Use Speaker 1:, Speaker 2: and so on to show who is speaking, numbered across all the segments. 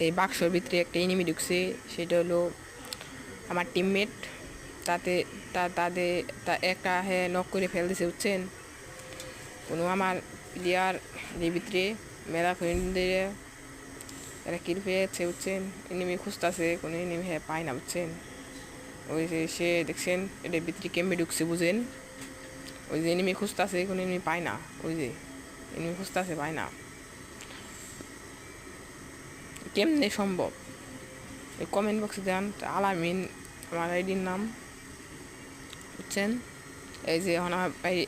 Speaker 1: এই বাক্সর ভিতরে একটা এনিমি ঢুকছে, সেটা হলো আমার টিমমেট। তাদের একটা হ্যাঁ নক করে ফেলতেছে, বুঝছেন। কোনো আমার প্লেয়ার এর ভিতরে মেলা ফ্রেন্ডদের এরা কিল পেয়েছে, বুঝছেন। এনিমি খুঁজতেছে, কোনো এনিমি হ্যাঁ পায় না, বুঝছেন। ওই যে সে দেখছেন এটার ভিতরে কেমবে ঢুকছে, বুঝেন। ওই যে এনিমি খুঁজতেছে, কোনো এনিমি পায় না, ওই যে এনিমি খুঁজতেছে পায় না, কেমনে সম্ভব? কমেন্ট বক্সে দেন আলামিন আমার আইডির নাম, বুঝছেন। এই যে এখন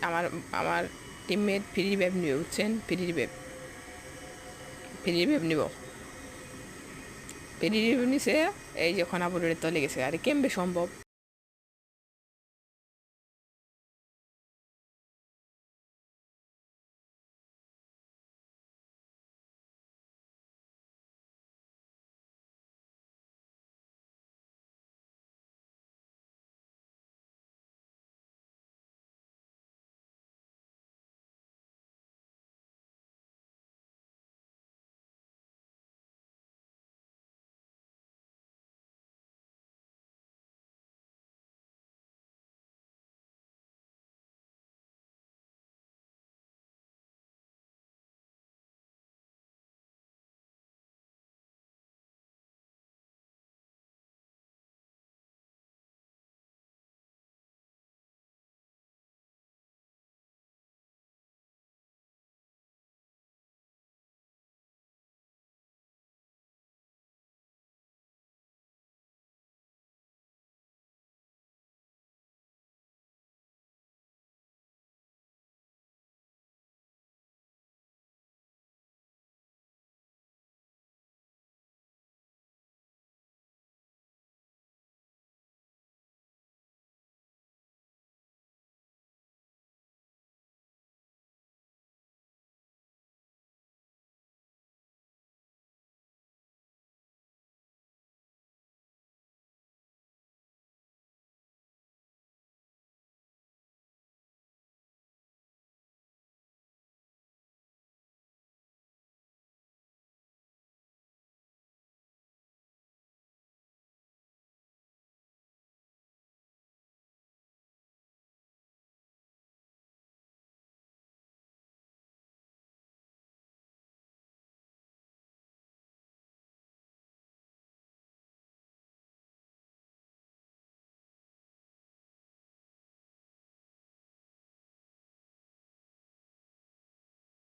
Speaker 1: আমার আমার টিমমেট ফ্রি ব্যাপ নিবে, বুঝছেন। ফ্রি ব্যাপ নিব, ফ্রি ব্যাপ নিছে। এই যে খনাপুরের তলে গেছে, আরে কেমবে সম্ভব?